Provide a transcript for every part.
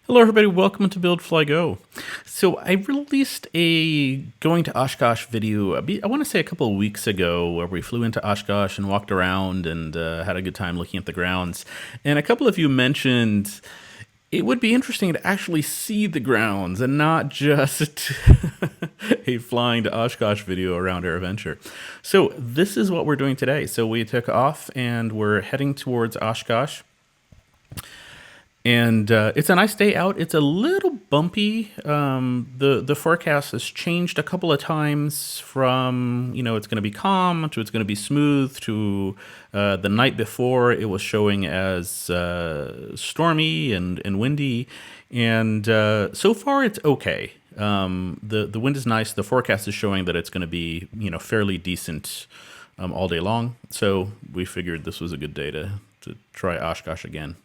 Hello, everybody. Welcome to Build Fly Go. So I released a going to Oshkosh video, I want to say a couple of weeks ago, where we flew into Oshkosh and walked around and had a good time looking at the grounds. And a couple of you mentioned it would be interesting to actually see the grounds and not just a flying to Oshkosh video around AirVenture. So this is what we're doing today. So we took off and we're heading towards Oshkosh. And it's a nice day out. It's a little bumpy. The forecast has changed a couple of times from, it's going to be calm to it's going to be smooth to the night before it was showing as stormy and windy. And so far it's okay. The wind is nice. The forecast is showing that it's going to be, fairly decent all day long. So we figured this was a good day to try Oshkosh again.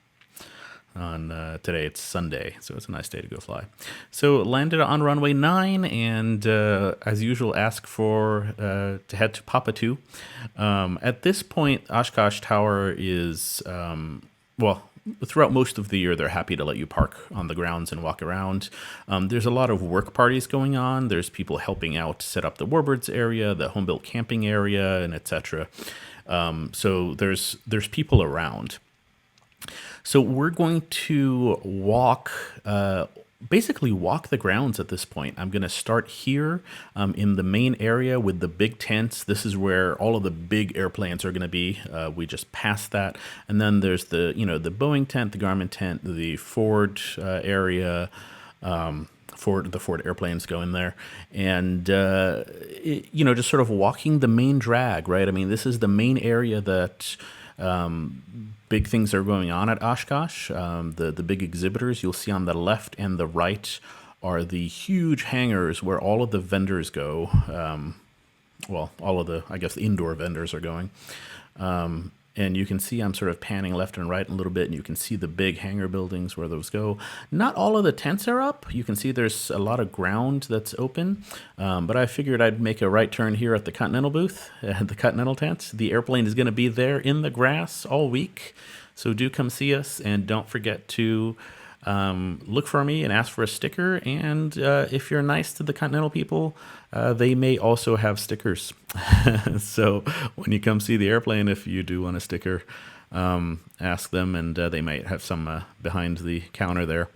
Today it's Sunday, so it's a nice day to go fly. So landed on runway 9, and as usual, ask for to head to Papa 2. At this point, Oshkosh Tower is throughout most of the year, they're happy to let you park on the grounds and walk around. There's a lot of work parties going on. There's people helping out set up the Warbirds area, the home-built camping area, and etc. So there's people around. So we're going to basically walk the grounds at this point. I'm going to start here in the main area with the big tents. This is where all of the big airplanes are going to be. We just passed that. And then there's the Boeing tent, the Garmin tent, the Ford area, the Ford airplanes go in there, and just sort of walking the main drag, right? I mean, this is the main area that big things are going on at Oshkosh. The big exhibitors you'll see on the left and the right are the huge hangars where all of the vendors go. All of the, I guess, the indoor vendors are going. And you can see I'm sort of panning left and right a little bit, and you can see the big hangar buildings where those go. Not all of the tents are up. You can see there's a lot of ground that's open, but I figured I'd make a right turn here at the Continental Booth, the Continental tent. The airplane is going to be there in the grass all week, so do come see us, and don't forget to look for me and ask for a sticker. And if you're nice to the Continental people, they may also have stickers. So when you come see the airplane, if you do want a sticker, ask them, and they might have some behind the counter there.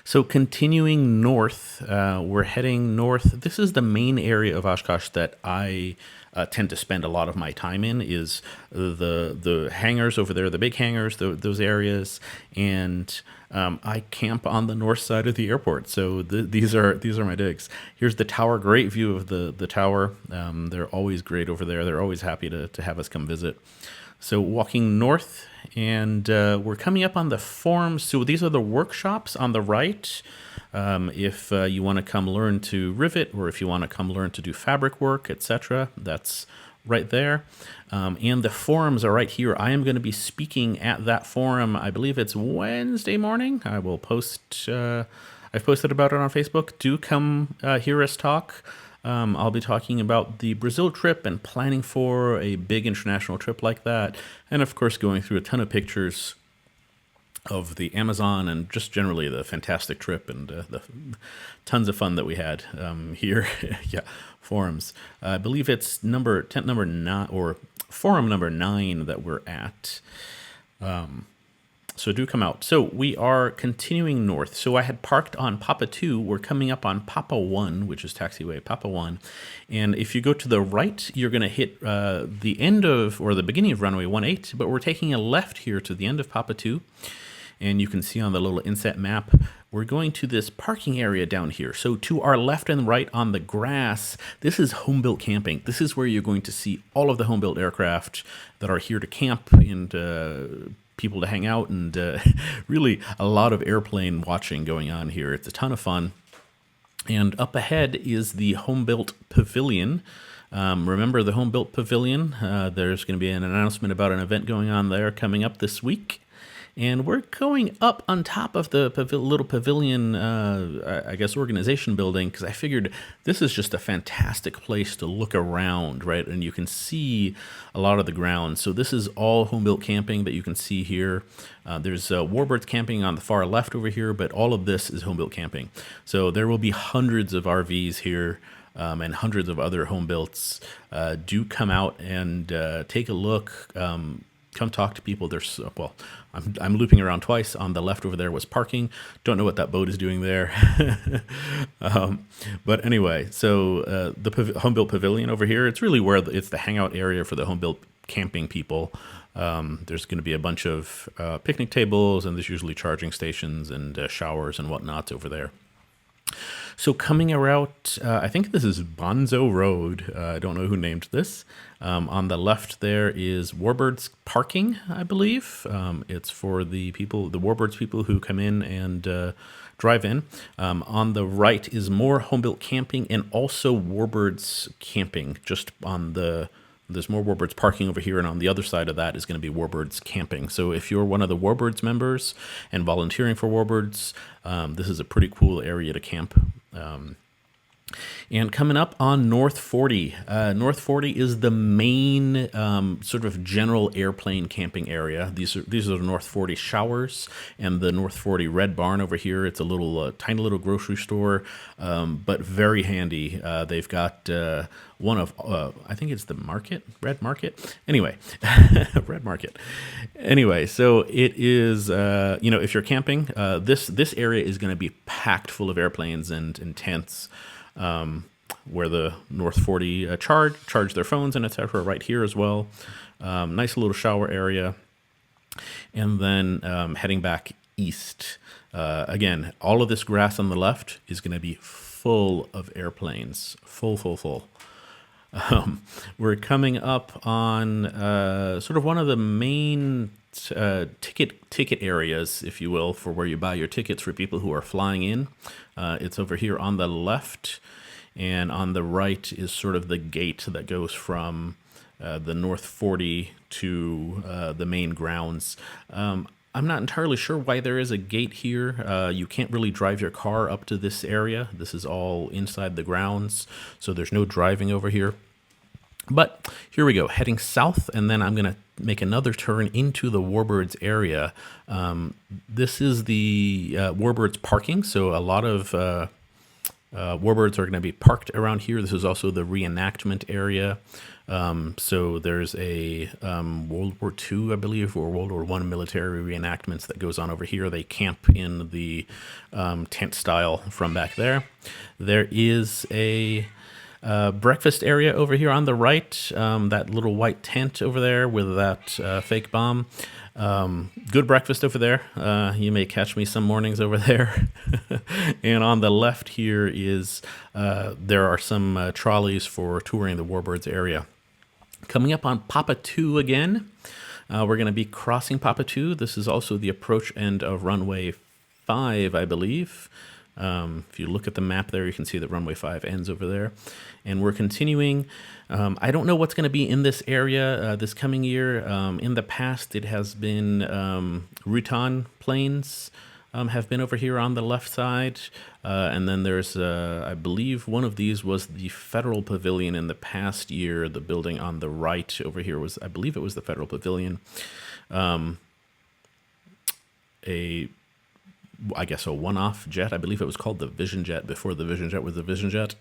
So continuing north, we're heading north. This is the main area of Oshkosh that I tend to spend a lot of my time in, is the hangars over there, the big hangars, those areas, and I camp on the north side of the airport. So these are my digs. Here's the tower. Great view of the tower. They're always great over there. They're always happy to have us come visit. So walking north, and we're coming up on the forums. So these are the workshops on the right. If you want to come learn to rivet, or if you want to come learn to do fabric work, etc., that's right there. And the forums are right here. I am going to be speaking at that forum. I believe it's Wednesday morning. I will post. I've posted about it on Facebook. Do come hear us talk. I'll be talking about the Brazil trip and planning for a big international trip like that. And of course, going through a ton of pictures of the Amazon and just generally the fantastic trip and the tons of fun that we had here. Yeah, forums. I believe it's tent number 9 or forum number 9 that we're at. So do come out. So we are continuing north. So I had parked on Papa 2. We're coming up on Papa 1, which is taxiway Papa 1. And if you go to the right, you're going to hit the end of, or the beginning of runway 18, but we're taking a left here to the end of Papa 2. And you can see on the little inset map, we're going to this parking area down here. So to our left and right on the grass, this is home-built camping. This is where you're going to see all of the home-built aircraft that are here to camp and people to hang out, and really a lot of airplane watching going on here. It's a ton of fun. And up ahead is the home-built Pavilion. Remember the home-built Pavilion? There's going to be an announcement about an event going on there coming up this week. And we're going up on top of the little pavilion, I guess, organization building, because I figured this is just a fantastic place to look around, right? And you can see a lot of the ground. So this is all home-built camping that you can see here. There's Warbirds camping on the far left over here, but all of this is home-built camping. So there will be hundreds of RVs here. And hundreds of other home builds. Do come out and take a look. Come talk to people. There's well, I'm looping around twice. On the left over there was parking. Don't know what that boat is doing there. But anyway, so the home built pavilion over here. It's really where it's the hangout area for the home built camping people. There's going to be a bunch of picnic tables, and there's usually charging stations and showers and whatnot over there. So coming around, I think this is Bonzo Road. I don't know who named this. On the left there is Warbirds Parking, I believe. It's for the people, the Warbirds people who come in and drive in. On the right is more home-built camping and also Warbirds camping. Just on there's more Warbirds parking over here, and on the other side of that is going to be Warbirds camping. So if you're one of the Warbirds members and volunteering for Warbirds, this is a pretty cool area to camp. And coming up on North 40. North 40 is the main sort of general airplane camping area. These are the North 40 showers and the North 40 Red Barn over here. It's a little tiny little grocery store, but very handy. They've got one of, I think it's the Red Market. Anyway, Red Market. Anyway, so it is, if you're camping, this area is going to be packed full of airplanes and tents. Where the North 40 charge their phones and etc. right here as well. Nice little shower area. And then heading back east. Again, all of this grass on the left is going to be full of airplanes. Full. We're coming up on sort of one of the main ticket areas, if you will, for where you buy your tickets for people who are flying in. It's over here on the left, and on the right is sort of the gate that goes from the North 40 to the main grounds. I'm not entirely sure why there is a gate here. You can't really drive your car up to this area. This is all inside the grounds, so there's no driving over here. But here we go, heading south, and then I'm going to make another turn into the Warbirds area. This is the Warbirds Parking, so a lot of Warbirds are going to be parked around here. This is also the reenactment area. So there's a World War II, I believe, or World War I military reenactments that goes on over here. They camp in the tent style from back there. There is a breakfast area over here on the right, that little white tent over there with that fake bomb. Good breakfast over there. You may catch me some mornings over there. And on the left here is there are some trolleys for touring the Warbirds area. Coming up on Papa 2 again, we're going to be crossing Papa 2. This is also the approach end of runway 5, I believe. If you look at the map there, you can see that runway 5 ends over there. And we're continuing. I don't know what's going to be in this area this coming year. In the past, it has been Rutan planes have been over here on the left side. And then there's, I believe one of these was the Federal Pavilion in the past year. The building on the right over here was, I believe it was the Federal Pavilion. I guess a one-off jet. I believe it was called the Vision Jet before the Vision Jet was the Vision Jet.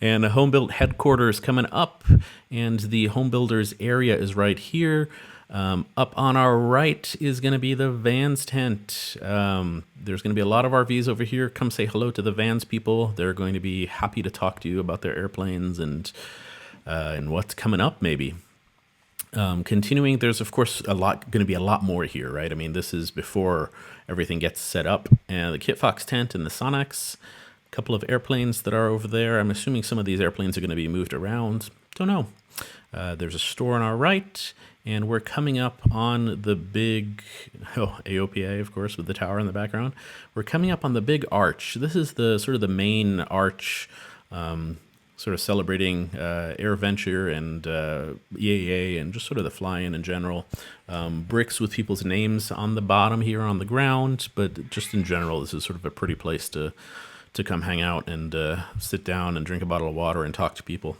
And a home built headquarters coming up, and the home builders area is right here. Up on our right is going to be the Vans tent. There's going to be a lot of RVs over here. Come say hello to the Vans people. They're going to be happy to talk to you about their airplanes and what's coming up maybe. Continuing, there's of course going to be a lot more here, right? I mean, this is before everything gets set up. And the Kit Fox tent and the Sonex, a couple of airplanes that are over there. I'm assuming some of these airplanes are going to be moved around. Don't know. There's a store on our right, and we're coming up on the big, AOPA, of course, with the tower in the background. We're coming up on the big arch. This is the sort of the main arch sort of celebrating AirVenture and EAA and just sort of the fly-in in general. Bricks with people's names on the bottom here on the ground, but just in general, this is sort of a pretty place to come hang out and sit down and drink a bottle of water and talk to people.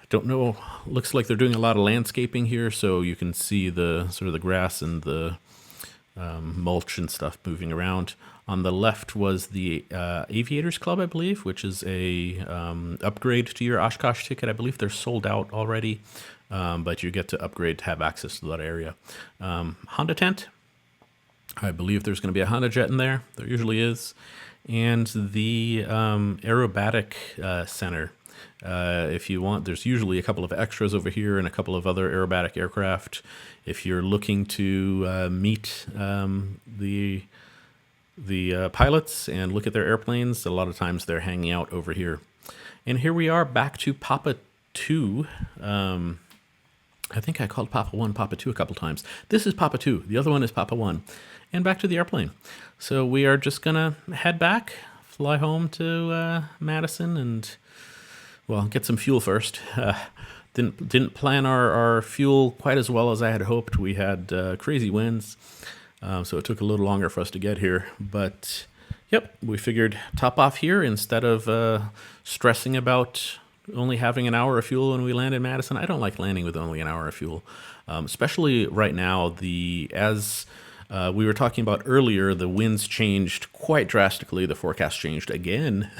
I don't know, looks like they're doing a lot of landscaping here, so you can see the sort of the grass and the mulch and stuff moving around. On the left was the Aviators Club, I believe, which is a upgrade to your Oshkosh ticket. I believe they're sold out already, but you get to upgrade to have access to that area. Honda tent. I believe there's going to be a Honda jet in there. There usually is. And the aerobatic center. If you want, there's usually a couple of extras over here and a couple of other aerobatic aircraft. If you're looking to meet the pilots and look at their airplanes, a lot of times they're hanging out over here. And here we are back to Papa 2. I think I called Papa 1 Papa 2 a couple times. This is Papa 2. The other one is Papa 1. And back to the airplane. So we are just going to head back, fly home to Madison, and, well, get some fuel first. Didn't plan our fuel quite as well as I had hoped. We had crazy winds, so it took a little longer for us to get here. But, yep, we figured top off here instead of stressing about only having an hour of fuel when we land in Madison. I don't like landing with only an hour of fuel, especially right now. As we were talking about earlier, the winds changed quite drastically. The forecast changed again,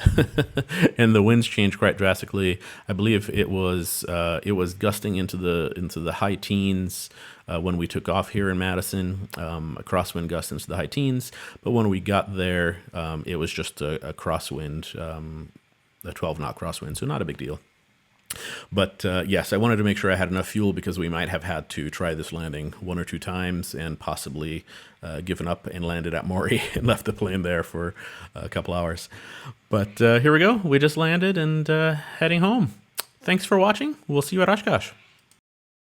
and the winds changed quite drastically. I believe it was gusting into the high teens when we took off here in Madison. A crosswind gust into the high teens, but when we got there, it was just a crosswind, a 12-knot crosswind, so not a big deal. But yes, I wanted to make sure I had enough fuel because we might have had to try this landing one or two times and possibly given up and landed at Maury and left the plane there for a couple hours. But here we go. We just landed and heading home. Thanks for watching. We'll see you at Oshkosh.